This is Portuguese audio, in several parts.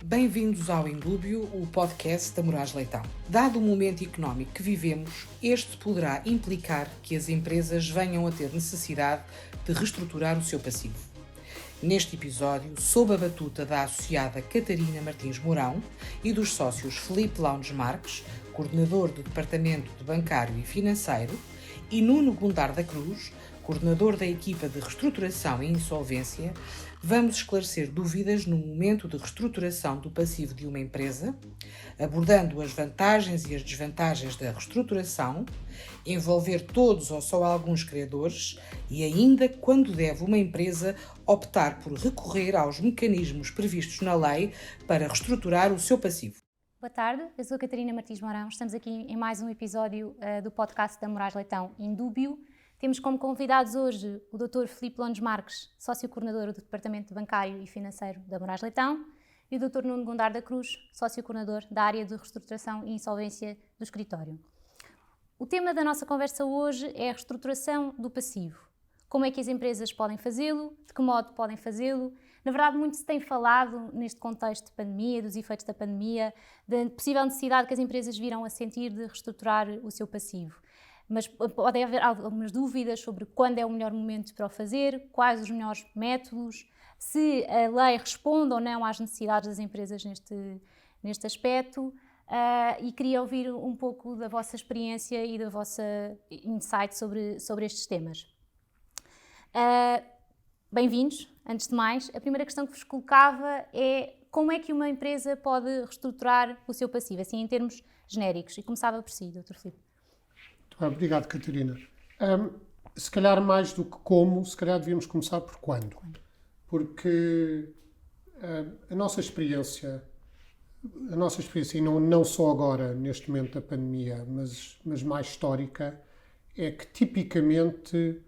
Bem-vindos ao Indúbio, o podcast da Moraes Leitão. Dado o momento económico que vivemos, este poderá implicar que as empresas venham a ter necessidade de reestruturar o seu passivo. Neste episódio, sob a batuta da associada Catarina Martins Mourão e dos sócios Filipe Lounge Marques, coordenador do Departamento de Bancário e Financeiro, e Nuno Gondar da Cruz, coordenador da equipa de reestruturação e insolvência, vamos esclarecer dúvidas no momento de reestruturação do passivo de uma empresa, abordando as vantagens e as desvantagens da reestruturação, envolver todos ou só alguns credores e ainda quando deve uma empresa optar por recorrer aos mecanismos previstos na lei para reestruturar o seu passivo. Boa tarde, eu sou a Catarina Martins Mourão, estamos aqui em mais um episódio do podcast da Moraes Leitão Indúbio. Temos como convidados hoje o Dr. Filipe Lounge Marques, sócio-coordenador do Departamento de Bancário e Financeiro da Moraes Leitão, e o Dr. Nuno Gondar da Cruz, sócio-coordenador da área de reestruturação e insolvência do escritório. O tema da nossa conversa hoje é a reestruturação do passivo. Como é que as empresas podem fazê-lo? De que modo podem fazê-lo? Na verdade, muito se tem falado neste contexto de pandemia, dos efeitos da pandemia, da possível necessidade que as empresas virão a sentir de reestruturar o seu passivo. Mas pode haver algumas dúvidas sobre quando é o melhor momento para o fazer, quais os melhores métodos, se a lei responde ou não às necessidades das empresas neste aspecto. E queria ouvir um pouco da vossa experiência e da vossa insight sobre estes temas. Bem-vindos, antes de mais. A primeira questão que vos colocava é como é que uma empresa pode reestruturar o seu passivo, assim em termos genéricos. E começava por si, Dr. Filipe. Obrigado, Catarina. Se calhar mais do que como, se calhar devíamos começar por quando. Porque a nossa experiência, e não só agora, neste momento da pandemia, mas mais histórica, é que tipicamente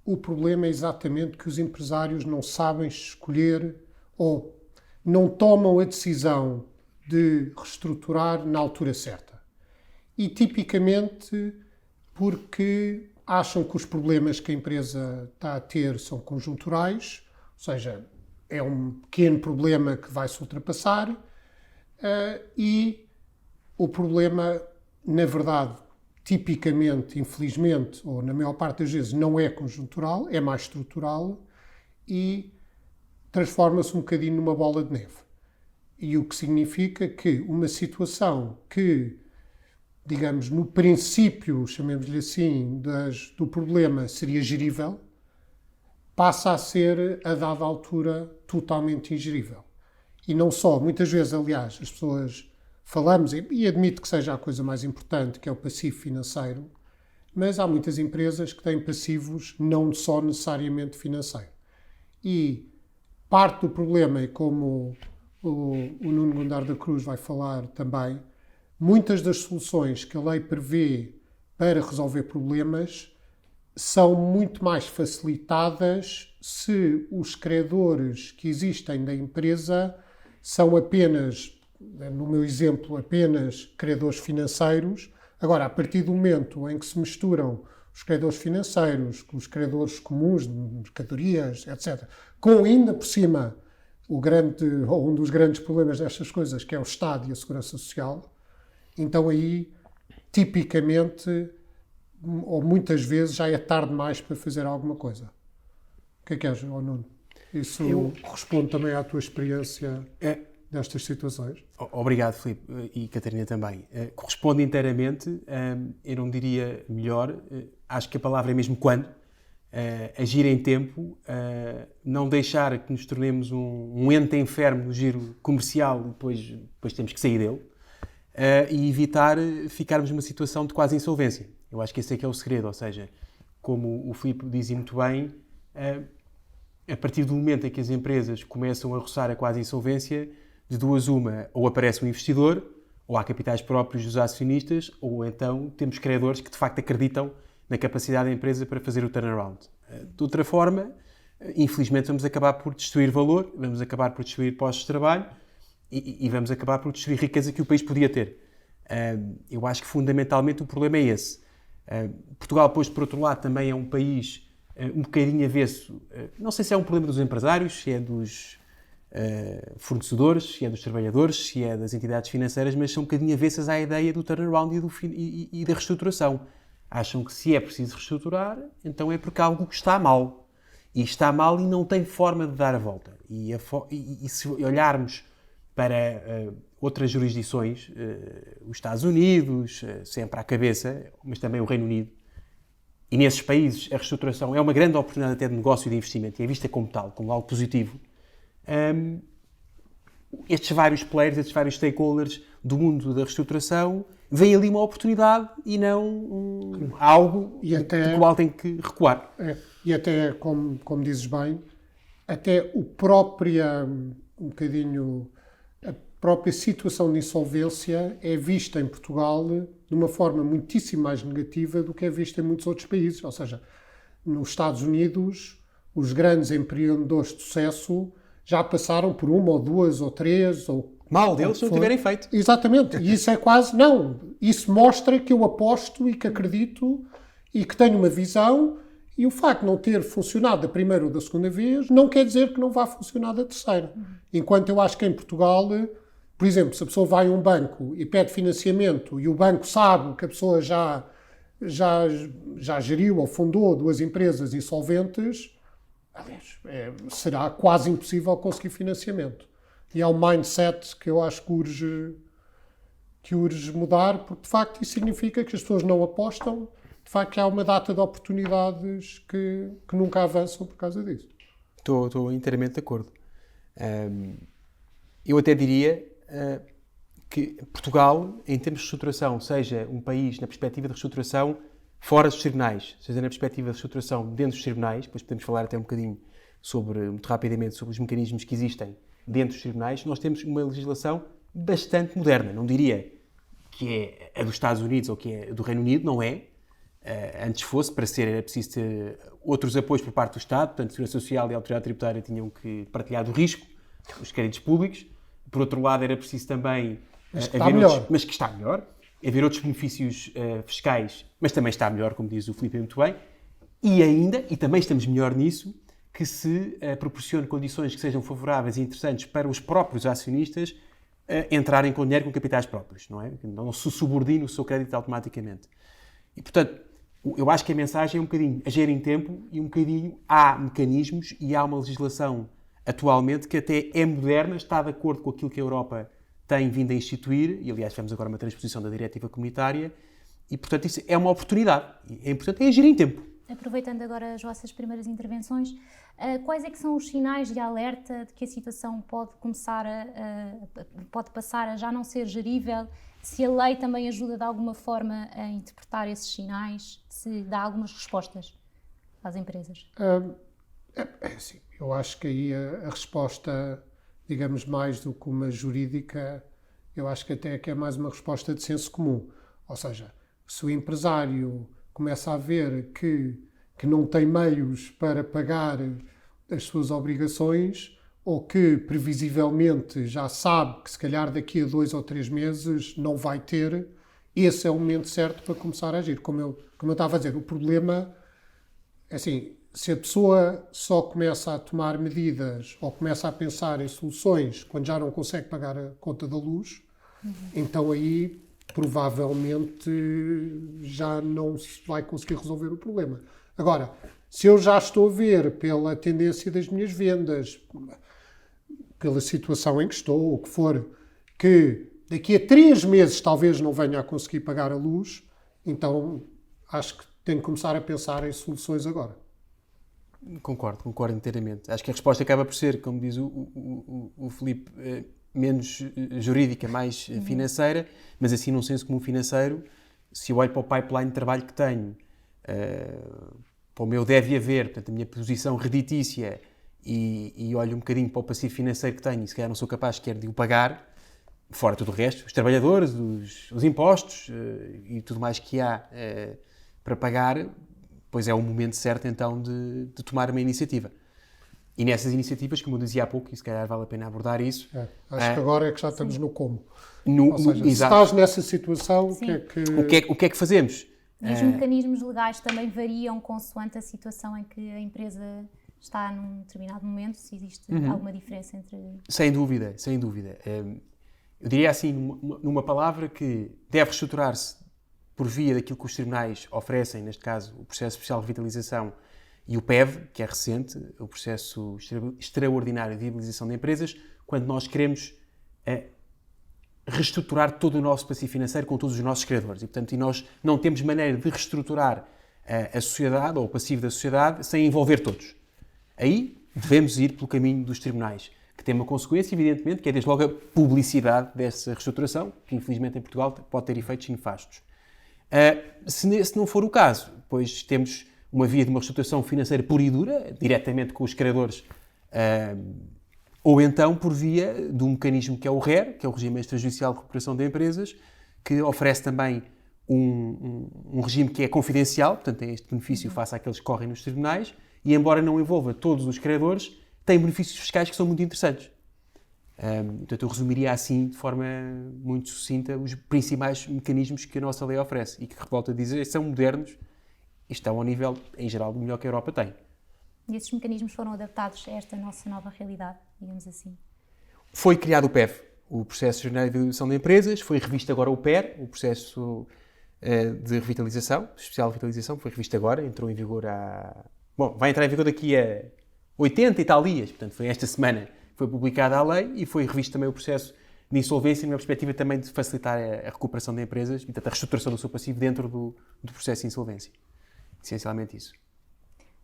o problema é exatamente que os empresários não sabem escolher ou não tomam a decisão de reestruturar na altura certa. E tipicamente porque acham que os problemas que a empresa está a ter são conjunturais, ou seja, é um pequeno problema que vai se ultrapassar e o problema, na verdade, tipicamente, infelizmente, ou na maior parte das vezes, não é conjuntural, é mais estrutural e transforma-se um bocadinho numa bola de neve. E o que significa que uma situação que, digamos, no princípio, chamemos-lhe assim, do problema seria gerível, passa a ser, a dada altura, totalmente ingerível. E não só, muitas vezes, aliás, as pessoas falamos, e admito que seja a coisa mais importante, que é o passivo financeiro, mas há muitas empresas que têm passivos não só necessariamente financeiro. E parte do problema, e como o Nuno Gondar da Cruz vai falar também, muitas das soluções que a lei prevê para resolver problemas são muito mais facilitadas se os credores que existem da empresa são apenas, no meu exemplo, apenas credores financeiros. Agora, a partir do momento em que se misturam os credores financeiros com os credores comuns de mercadorias, etc., com ainda por cima um dos grandes problemas destas coisas, que é o Estado e a Segurança Social, então aí, tipicamente, ou muitas vezes, já é tarde demais para fazer alguma coisa. O que é que és, Nuno? Isso responde também à tua experiência destas situações? Obrigado, Filipe, e Catarina também. Corresponde inteiramente, eu não diria melhor, acho que a palavra é mesmo quando. Agir em tempo, não deixar que nos tornemos um ente enfermo no giro comercial e depois temos que sair dele. E evitar ficarmos numa situação de quase insolvência. Eu acho que esse é que é o segredo, ou seja, como o Filipe dizia muito bem, a partir do momento em que as empresas começam a roçar a quase insolvência, de duas uma, ou aparece um investidor, ou há capitais próprios dos acionistas, ou então temos credores que de facto acreditam na capacidade da empresa para fazer o turnaround. De outra forma, infelizmente vamos acabar por destruir valor, vamos acabar por destruir postos de trabalho, e vamos acabar por destruir riqueza que o país podia ter. Eu acho que fundamentalmente o problema é esse. Portugal, depois, por outro lado, também é um país um bocadinho avesso. Não sei se é um problema dos empresários, se é fornecedores, se é dos trabalhadores, se é das entidades financeiras, mas são um bocadinho avessas à ideia do turnaround e da reestruturação. Acham que se é preciso reestruturar, então é porque algo está mal. E está mal e não tem forma de dar a volta. E se olharmos para outras jurisdições, os Estados Unidos, sempre à cabeça, mas também o Reino Unido, e nesses países a reestruturação é uma grande oportunidade até de negócio e de investimento, e é vista como tal, como algo positivo. Estes vários players, estes vários stakeholders do mundo da reestruturação veem ali uma oportunidade e não algo do qual tem que recuar. E até, como dizes bem, até um bocadinho, a própria situação de insolvência é vista em Portugal de uma forma muitíssimo mais negativa do que é vista em muitos outros países. Ou seja, nos Estados Unidos, os grandes empreendedores de sucesso já passaram por uma ou duas ou três ou mal deles se não tiverem feito. Exatamente. E isso é quase... Não. Isso mostra que eu aposto e que acredito e que tenho uma visão, e o facto de não ter funcionado da primeira ou da segunda vez não quer dizer que não vá funcionar da terceira. Enquanto eu acho que em Portugal, por exemplo, se a pessoa vai a um banco e pede financiamento e o banco sabe que a pessoa já geriu ou fundou duas empresas insolventes, aliás, será quase impossível conseguir financiamento. E é um mindset que eu acho que urge mudar, porque de facto isso significa que as pessoas não apostam, de facto há uma data de oportunidades que nunca avançam por causa disso. Estou inteiramente de acordo. Eu até diria que Portugal, em termos de reestruturação, seja um país na perspectiva de reestruturação fora dos tribunais, seja na perspectiva de reestruturação dentro dos tribunais, depois podemos falar até um bocadinho muito rapidamente sobre os mecanismos que existem dentro dos tribunais, nós temos uma legislação bastante moderna. Não diria que é a dos Estados Unidos ou que é a do Reino Unido, não é. Antes fosse, para ser, era preciso ter outros apoios por parte do Estado, portanto, a Segurança Social e a Autoridade Tributária tinham que partilhar do risco, os créditos públicos. Por outro lado, era preciso também... Mas que está melhor. Haver outros benefícios fiscais, mas também está melhor, como diz o Filipe muito bem. E também estamos melhor nisso, que se proporcione condições que sejam favoráveis e interessantes para os próprios acionistas entrarem com dinheiro com capitais próprios, não é? Não se subordine o seu crédito automaticamente. E, portanto, eu acho que a mensagem é um bocadinho agir em tempo e um bocadinho há mecanismos e há uma legislação atualmente que até é moderna, está de acordo com aquilo que a Europa tem vindo a instituir, e aliás tivemos agora uma transposição da diretiva comunitária, e portanto isso é uma oportunidade. E é importante agir em tempo. Aproveitando agora as vossas primeiras intervenções, quais é que são os sinais de alerta de que a situação pode passar a já não ser gerível? Se a lei também ajuda de alguma forma a interpretar esses sinais, se dá algumas respostas às empresas? Assim, eu acho que aí a resposta, digamos, mais do que uma jurídica, eu acho que até que é mais uma resposta de senso comum. Ou seja, se o empresário começa a ver que não tem meios para pagar as suas obrigações, ou que previsivelmente já sabe que se calhar daqui a 2 ou 3 meses não vai ter, esse é o momento certo para começar a agir. Como eu estava a dizer, o problema é assim, se a pessoa só começa a tomar medidas ou começa a pensar em soluções quando já não consegue pagar a conta da luz, então aí provavelmente já não se vai conseguir resolver o problema. Agora, se eu já estou a ver pela tendência das minhas vendas, pela situação em que estou, o que for, que daqui a 3 meses talvez não venha a conseguir pagar a luz, então acho que tenho que começar a pensar em soluções agora. Concordo inteiramente. Acho que a resposta acaba por ser, como diz o Filipe, menos jurídica, mais financeira, mas assim num senso comum financeiro, se eu olho para o pipeline de trabalho que tenho, para o meu deve haver, portanto a minha posição reditícia, e olho um bocadinho para o passivo financeiro que tenho e se calhar não sou capaz sequer de o pagar, fora tudo o resto, os trabalhadores, os impostos e tudo mais que há para pagar, pois é o momento certo então de tomar uma iniciativa. E nessas iniciativas, como eu dizia há pouco, e se calhar vale a pena abordar isso... Acho que agora é que já estamos no como. Ou seja, se estás nessa situação, o que é que fazemos? E os mecanismos legais também variam consoante a situação em que a empresa está num determinado momento, se existe alguma diferença entre... Sem dúvida, sem dúvida. Eu diria assim, numa palavra, que deve reestruturar-se por via daquilo que os tribunais oferecem, neste caso o processo especial de revitalização e o PEV, que é recente, o processo extraordinário de viabilização de empresas, quando nós queremos reestruturar todo o nosso passivo financeiro com todos os nossos credores. E, portanto, nós não temos maneira de reestruturar a sociedade ou o passivo da sociedade sem envolver todos. Aí devemos ir pelo caminho dos tribunais, que tem uma consequência, evidentemente, que é desde logo a publicidade dessa reestruturação, que infelizmente em Portugal pode ter efeitos nefastos. Se não for o caso, pois temos uma via de uma reestruturação financeira pura e dura, diretamente com os credores, ou então por via de um mecanismo que é o RER, que é o Regime Extrajudicial de Recuperação de Empresas, que oferece também um regime que é confidencial, portanto tem este benefício face àqueles que correm nos tribunais, e embora não envolva todos os credores, tem benefícios fiscais que são muito interessantes. Portanto, eu resumiria assim, de forma muito sucinta, os principais mecanismos que a nossa lei oferece e que, volto a dizer, são modernos e estão ao nível, em geral, do melhor que a Europa tem. E esses mecanismos foram adaptados a esta nossa nova realidade, digamos assim? Foi criado o PEV, o Processo Extraordinário de Viabilização de Empresas, foi revisto agora o PER, o Processo de Revitalização, Especial de Revitalização, foi revisto agora, entrou em vigor vai entrar em vigor daqui a 80 e tal dias, portanto foi esta semana que foi publicada a lei e foi revisto também o processo de insolvência, numa perspectiva também de facilitar a recuperação de empresas e, portanto, a reestruturação do seu passivo dentro do processo de insolvência. Essencialmente isso.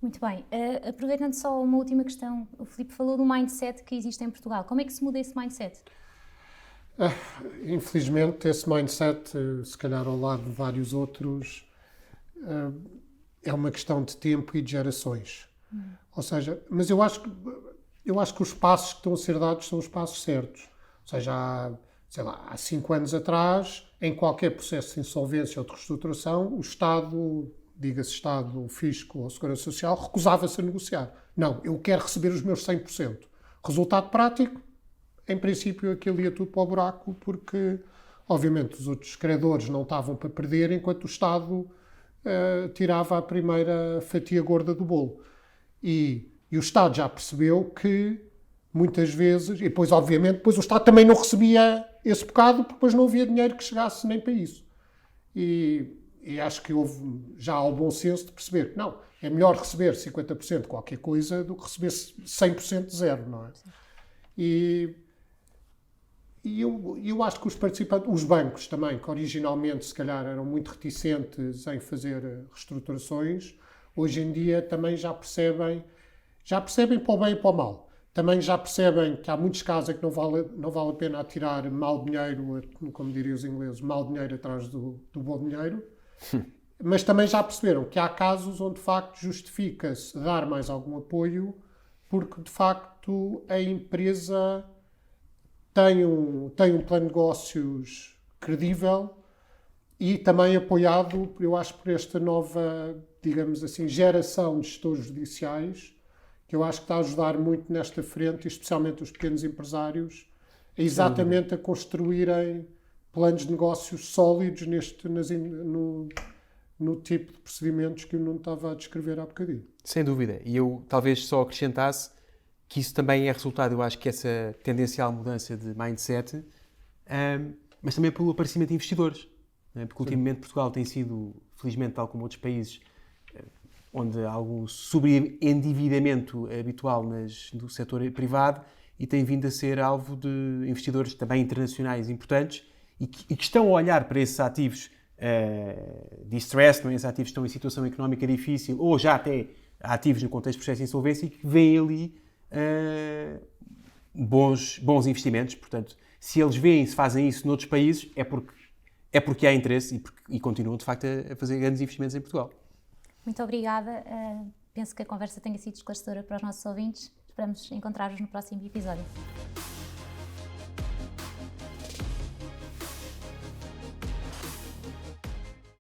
Muito bem. Aproveitando só uma última questão, o Filipe falou do mindset que existe em Portugal. Como é que se muda esse mindset? Infelizmente, esse mindset, se calhar ao lado de vários outros, é uma questão de tempo e de gerações. Ou seja, mas eu acho que os passos que estão a ser dados são os passos certos. Ou seja, há 5 anos atrás, em qualquer processo de insolvência ou de reestruturação, o Estado, diga-se Estado, o Fisco ou a Segurança Social, recusava-se a negociar. Não, eu quero receber os meus 100%. Resultado prático, em princípio aquilo ia tudo para o buraco, porque, obviamente, os outros credores não estavam para perder, enquanto o Estado tirava a primeira fatia gorda do bolo. E o Estado já percebeu que, muitas vezes, e depois, obviamente, depois o Estado também não recebia esse bocado, porque depois não havia dinheiro que chegasse nem para isso. E acho que houve já o bom senso de perceber que não, é melhor receber 50% de qualquer coisa do que receber 100% de zero, não é? E eu acho que os participantes, os bancos também, que originalmente se calhar eram muito reticentes em fazer reestruturações, hoje em dia também já percebem para o bem e para o mal. Também já percebem que há muitos casos em que não vale a pena atirar mau dinheiro, como diriam os ingleses, mau dinheiro atrás do bom dinheiro. Mas também já perceberam que há casos onde de facto justifica-se dar mais algum apoio, porque de facto a empresa tem um plano de negócios credível e também apoiado, eu acho, por esta nova, digamos assim, geração de gestores judiciais, que eu acho que está a ajudar muito nesta frente, especialmente os pequenos empresários, a construírem planos de negócios sólidos no tipo de procedimentos que o Nuno estava a descrever há bocadinho. Sem dúvida. E eu talvez só acrescentasse que isso também é resultado, eu acho que essa tendencial mudança de mindset, mas também pelo aparecimento de investidores. Porque ultimamente Portugal tem sido, felizmente, tal como outros países, onde há algum sobreendividamento habitual do setor privado e tem vindo a ser alvo de investidores também internacionais importantes e que estão a olhar para esses ativos distressed, esses ativos que estão em situação económica difícil ou já até ativos no contexto de processo de insolvência e que veem ali bons investimentos. Portanto, se eles veem, se fazem isso noutros países, é porque há interesse e continuam, de facto, a fazer grandes investimentos em Portugal. Muito obrigada. Penso que a conversa tenha sido esclarecedora para os nossos ouvintes. Esperamos encontrar-vos no próximo episódio.